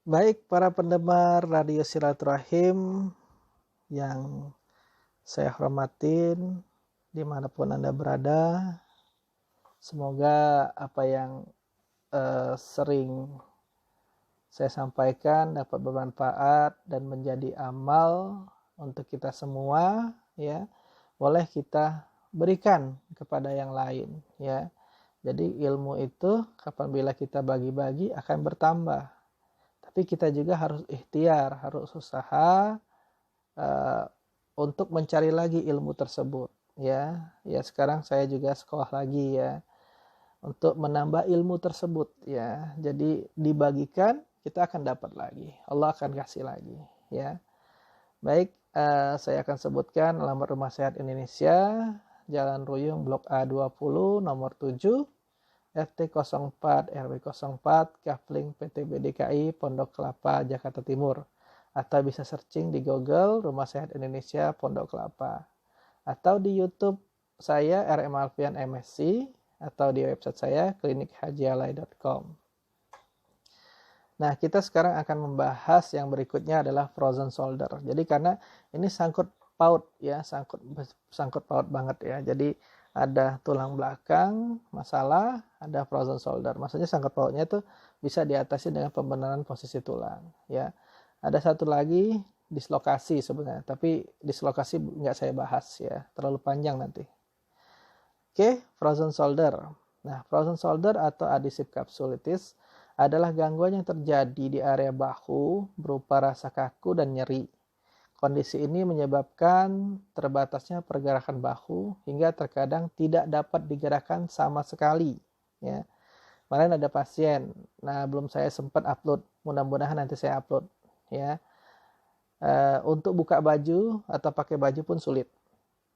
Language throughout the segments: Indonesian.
Baik para pendengar Radio Silaturahim yang saya hormatin dimanapun Anda berada, semoga apa yang sering saya sampaikan dapat bermanfaat dan menjadi amal untuk kita semua ya. Boleh kita berikan kepada yang lain ya. Jadi ilmu itu apabila kita bagi-bagi akan bertambah. Tapi kita juga harus ikhtiar, harus usaha uh, untuk mencari lagi ilmu tersebut ya. Ya sekarang saya juga sekolah lagi ya untuk menambah ilmu tersebut ya. Jadi dibagikan kita akan dapat lagi. Allah akan kasih lagi ya. Baik, saya akan sebutkan alamat Rumah Sehat Indonesia, Jalan Ruyung Blok A20 nomor 7 RT 04 RW 04 Kafling PTB DKI Pondok Kelapa Jakarta Timur, atau bisa searching di Google Rumah Sehat Indonesia Pondok Kelapa, atau di YouTube saya RM Alfian MSc, atau di website saya klinikhajialai.com. Nah, kita sekarang akan membahas yang berikutnya adalah frozen shoulder. Jadi karena ini sangkut paut ya, sangkut paut banget ya. Jadi ada tulang belakang masalah, ada frozen shoulder. Maksudnya sangkut pautnya itu bisa diatasi dengan pembenaran posisi tulang ya. Ada satu lagi dislokasi sebenarnya, tapi dislokasi nggak saya bahas ya, terlalu panjang nanti. Oke, frozen shoulder. Nah, frozen shoulder atau adhesive capsulitis adalah gangguan yang terjadi di area bahu berupa rasa kaku dan nyeri. Kondisi ini menyebabkan terbatasnya pergerakan bahu hingga terkadang tidak dapat digerakkan sama sekali. Ya. Kemarin ada pasien, nah belum saya sempat upload, mudah-mudahan nanti saya upload. Ya. Untuk buka baju atau pakai baju pun sulit,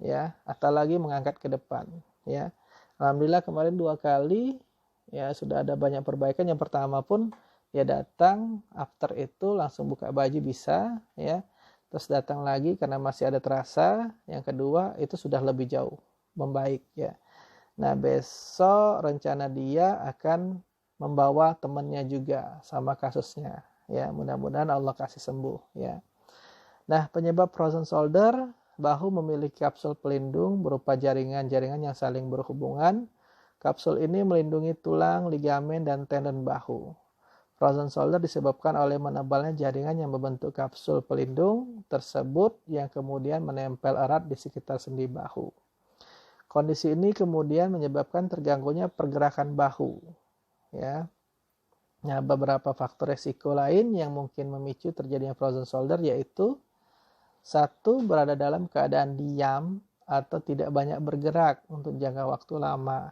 ya, atau lagi mengangkat ke depan. Ya, alhamdulillah kemarin 2 kali ya sudah ada banyak perbaikan. Yang pertama pun ya datang, after itu langsung buka baju bisa ya, terus datang lagi karena masih ada terasa. Yang kedua itu sudah lebih jauh membaik ya. Nah besok rencana dia akan membawa temannya juga sama kasusnya ya, mudah-mudahan Allah kasih sembuh ya. Nah penyebab frozen shoulder, bahu memiliki kapsul pelindung berupa jaringan-jaringan yang saling berhubungan. Kapsul ini melindungi tulang, ligamen, dan tendon bahu. Frozen shoulder disebabkan oleh menebalnya jaringan yang membentuk kapsul pelindung tersebut yang kemudian menempel erat di sekitar sendi bahu. Kondisi ini kemudian menyebabkan terganggunya pergerakan bahu. Ya. Nah, beberapa faktor resiko lain yang mungkin memicu terjadinya frozen shoulder yaitu: 1. Berada dalam keadaan diam atau tidak banyak bergerak untuk jangka waktu lama.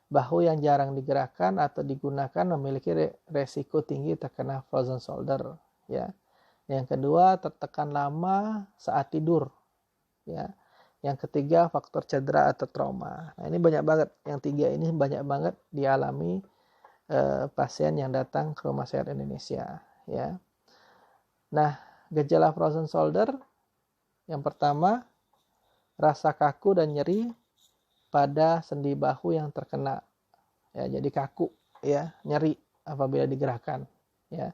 Bahu yang jarang digerakkan atau digunakan memiliki resiko tinggi terkena frozen shoulder. Ya. Yang kedua, tertekan lama saat tidur. Ya. Yang ketiga, faktor cedera atau trauma. Nah, ini banyak banget. Yang tiga ini banyak banget dialami pasien yang datang ke Rumah Sehat Indonesia. Ya. Nah, gejala frozen shoulder yang pertama, rasa kaku dan nyeri pada sendi bahu yang terkena. Ya, jadi kaku ya, nyeri apabila digerakkan ya.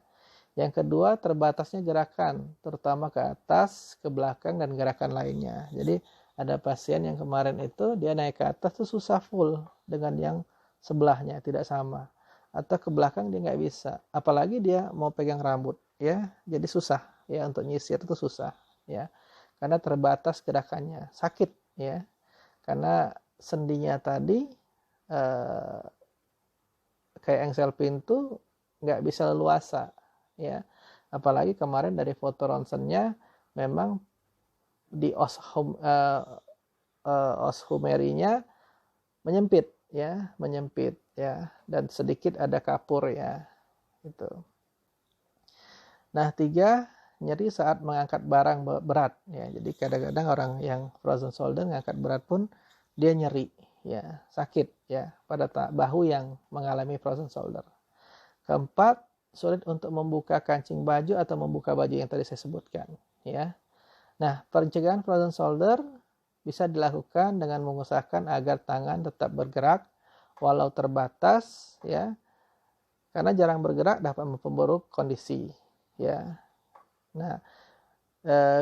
Yang kedua, terbatasnya gerakan, terutama ke atas, ke belakang, dan gerakan lainnya. Jadi ada pasien yang kemarin itu dia naik ke atas tuh susah full dengan yang sebelahnya, tidak sama. Atau ke belakang dia nggak bisa, apalagi dia mau pegang rambut ya, jadi susah ya, untuk nyisir itu susah ya, karena terbatas gerakannya, sakit ya, karena sendinya tadi eh, kayak engsel pintu nggak bisa leluasa ya. Apalagi kemarin dari foto ronsennya memang di oshumerinya menyempit ya, dan sedikit ada kapur ya itu. Nah 3, nyeri saat mengangkat barang berat ya. Jadi kadang-kadang orang yang frozen shoulder mengangkat berat pun dia nyeri ya, sakit ya pada bahu yang mengalami frozen shoulder. Keempat, sulit untuk membuka kancing baju atau membuka baju yang tadi saya sebutkan ya. Nah, pencegahan frozen shoulder bisa dilakukan dengan mengusahakan agar tangan tetap bergerak walau terbatas ya. karena jarang bergerak dapat memperburuk kondisi, ya. Nah,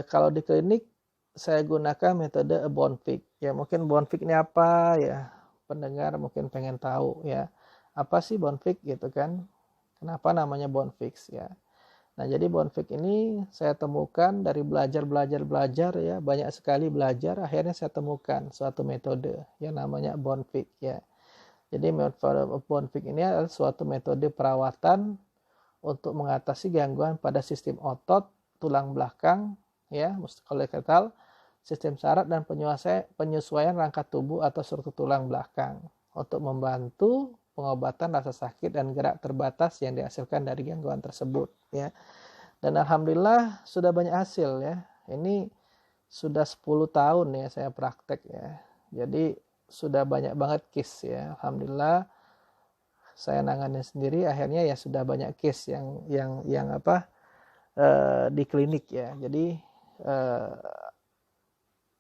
kalau di klinik saya gunakan metode Bonfik. Ya, mungkin Bonfik ini apa ya? Pendengar mungkin pengen tahu ya. Apa sih Bonfik gitu kan? Kenapa namanya Bonfik ya? Nah, jadi Bonfik ini saya temukan dari belajar ya, banyak sekali belajar, akhirnya saya temukan suatu metode yang namanya Bonfik ya. Jadi metode Bonfik ini adalah suatu metode perawatan untuk mengatasi gangguan pada sistem otot, tulang belakang, ya, muskuloskeletal, sistem saraf dan penyesuaian rangka tubuh atau struktur tulang belakang untuk membantu pengobatan rasa sakit dan gerak terbatas yang dihasilkan dari gangguan tersebut, ya. Dan alhamdulillah sudah banyak hasil ya. Ini sudah 10 tahun ya saya praktek ya. Jadi sudah banyak banget case ya. Alhamdulillah saya nangani sendiri, akhirnya ya sudah banyak case yang apa di klinik ya. Jadi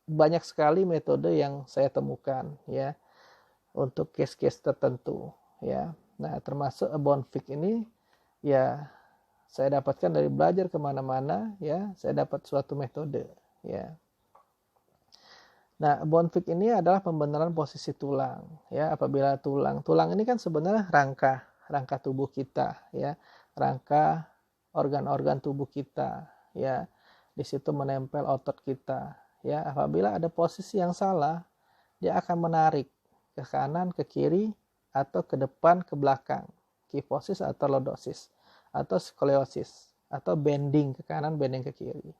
banyak sekali metode yang saya temukan ya untuk case-case tertentu ya. Nah, termasuk Bonfik ini ya saya dapatkan dari belajar kemana-mana ya. Saya dapat suatu metode ya. Nah, Bonfik ini adalah pembenaran posisi tulang ya. Apabila tulang ini kan sebenarnya rangka tubuh kita ya, rangka organ-organ tubuh kita ya. Di situ menempel otot kita ya. Apabila ada posisi yang salah, dia akan menarik ke kanan, ke kiri, atau ke depan, ke belakang, kifosis atau lordosis, atau skoliosis, atau bending ke kanan, bending ke kiri.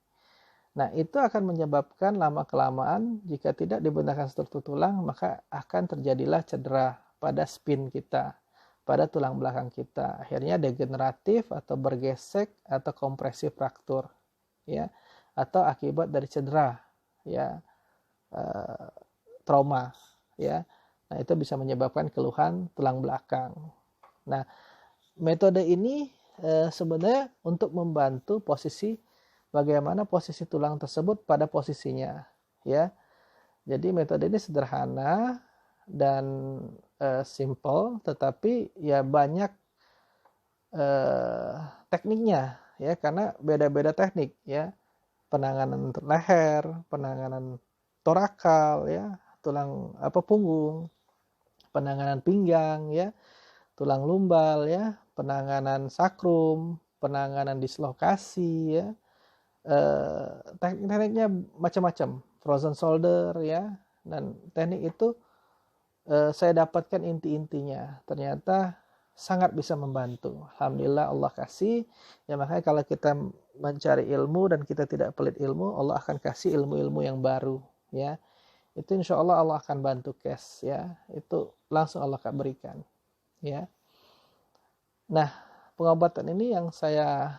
Nah, itu akan menyebabkan lama-kelamaan jika tidak dibenarkan struktur tulang, maka akan terjadilah cedera pada spin kita, pada tulang belakang kita. Akhirnya degeneratif atau bergesek atau kompresi fraktur, ya, atau akibat dari cedera, ya, trauma, ya. Nah, itu bisa menyebabkan keluhan tulang belakang. Nah, metode ini sebenarnya untuk membantu bagaimana posisi tulang tersebut pada posisinya ya. Jadi metode ini sederhana dan simple, tetapi ya banyak tekniknya ya, karena beda-beda teknik ya. Penanganan leher, penanganan torakal ya, tulang punggung, penanganan pinggang ya, tulang lumbal ya, penanganan sakrum, penanganan dislokasi ya. Teknik-tekniknya macam-macam, frozen shoulder ya, dan teknik itu saya dapatkan inti-intinya, ternyata sangat bisa membantu. Alhamdulillah Allah kasih ya. Makanya kalau kita mencari ilmu dan kita tidak pelit ilmu, Allah akan kasih ilmu-ilmu yang baru ya. Itu insya Allah akan bantu case ya, itu langsung Allah akan berikan ya. Nah, pengobatan ini yang saya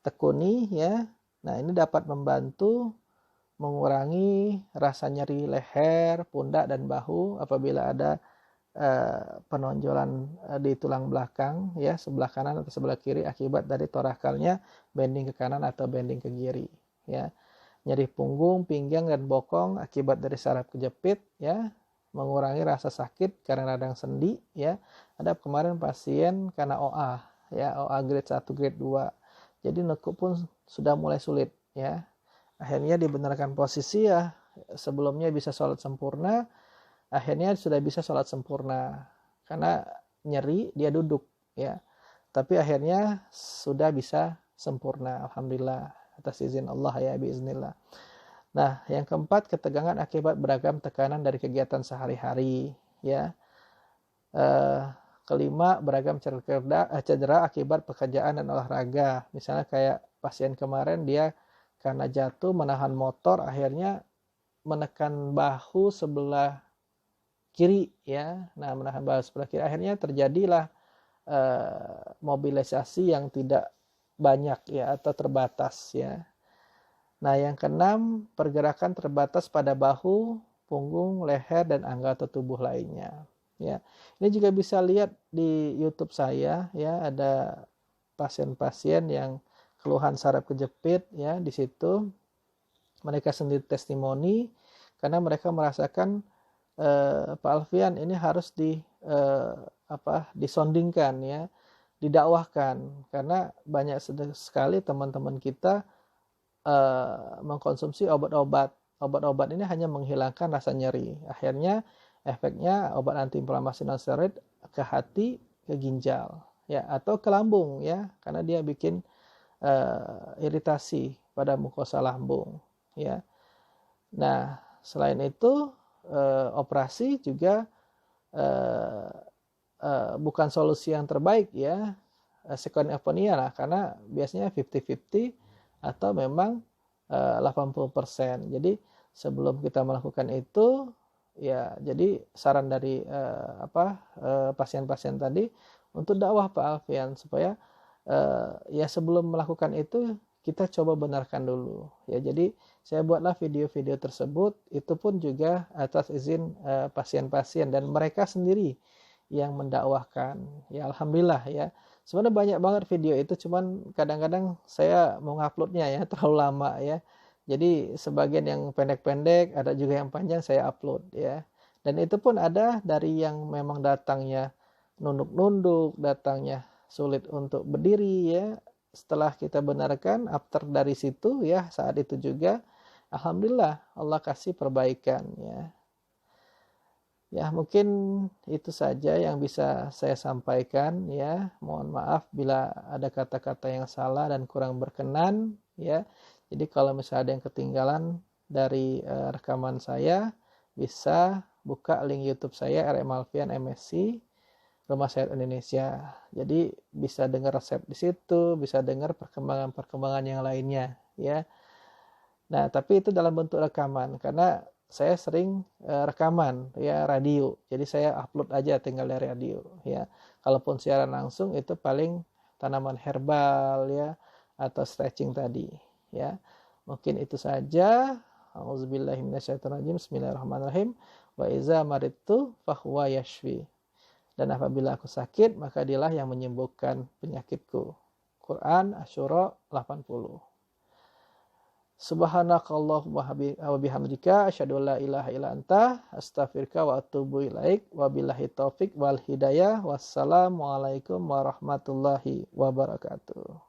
tekuni ya. Nah, ini dapat membantu mengurangi rasa nyeri leher, pundak dan bahu apabila ada penonjolan di tulang belakang ya, sebelah kanan atau sebelah kiri akibat dari torakalnya bending ke kanan atau bending ke kiri ya. Nyeri punggung, pinggang dan bokong akibat dari saraf kejepit ya, mengurangi rasa sakit karena radang sendi ya. Ada kemarin pasien karena OA ya, OA grade 1 grade 2. Jadi nekuk pun sudah mulai sulit ya. Akhirnya dibenarkan posisi ya, sebelumnya bisa sholat sempurna, akhirnya sudah bisa sholat sempurna. Karena nyeri dia duduk ya. Tapi akhirnya sudah bisa sempurna, alhamdulillah, atas izin Allah ya, biiznillah. Nah, yang keempat, ketegangan akibat beragam tekanan dari kegiatan sehari-hari ya. Kelima, beragam cedera akibat pekerjaan dan olahraga. Misalnya kayak pasien kemarin, dia karena jatuh menahan motor, akhirnya menekan bahu sebelah kiri ya. Nah, menahan bahu sebelah kiri, akhirnya terjadilah mobilisasi yang tidak banyak ya, atau terbatas ya. Nah, yang keenam, pergerakan terbatas pada bahu, punggung, leher dan anggota tubuh lainnya. Ya, ini juga bisa lihat di YouTube saya ya, ada pasien-pasien yang keluhan saraf kejepit ya. Di situ mereka sendiri testimoni karena mereka merasakan Pak Alfian ini harus disondingkan ya, didakwahkan, karena banyak sekali teman-teman kita mengkonsumsi obat-obat ini hanya menghilangkan rasa nyeri, akhirnya efeknya obat antiinflamasi non-steroid ke hati, ke ginjal ya, atau ke lambung ya, karena dia bikin iritasi pada mukosa lambung ya. Nah, selain itu operasi juga bukan solusi yang terbaik ya, second opinion lah, karena biasanya 50-50 atau memang 80%. Jadi sebelum kita melakukan itu ya, jadi saran dari pasien-pasien tadi untuk dakwah Pak Alfian, supaya ya sebelum melakukan itu kita coba benarkan dulu ya. Jadi saya buatlah video-video tersebut, itu pun juga atas izin pasien-pasien dan mereka sendiri yang mendakwahkan ya. Alhamdulillah ya, sebenarnya banyak banget video itu, cuman kadang-kadang saya mau nguploadnya ya terlalu lama ya. Jadi sebagian yang pendek-pendek, ada juga yang panjang saya upload ya. Dan itu pun ada dari yang memang datangnya nunduk-nunduk, datangnya sulit untuk berdiri ya. Setelah kita benarkan, after dari situ ya, saat itu juga alhamdulillah Allah kasih perbaikan ya. Ya, mungkin itu saja yang bisa saya sampaikan ya. Mohon maaf bila ada kata-kata yang salah dan kurang berkenan ya. Jadi kalau misalnya ada yang ketinggalan dari rekaman saya, bisa buka link YouTube saya RM Alfian MSc Rumah Sehat Indonesia. Jadi bisa dengar resep di situ, bisa dengar perkembangan-perkembangan yang lainnya ya. Nah, tapi itu dalam bentuk rekaman, karena saya sering rekaman ya, radio. Jadi saya upload aja tinggal dari radio ya. Kalaupun siaran langsung itu paling tanaman herbal ya, atau stretching tadi ya. Mungkin itu saja. Auzubillahi minasyaitonirrajim. Bismillahirrahmanirrahim. Wa iza maridtu fahuwa yashfi. Dan apabila aku sakit, maka dialah yang menyembuhkan penyakitku. Quran Asy-Syura 80. Subhanakallahumma wa bihamdika asyhadu an la ilaha illa anta astaghfiruka wa atubu ilaik. Wabillahi taufik wal hidayah. Wassalamualaikum warahmatullahi wabarakatuh.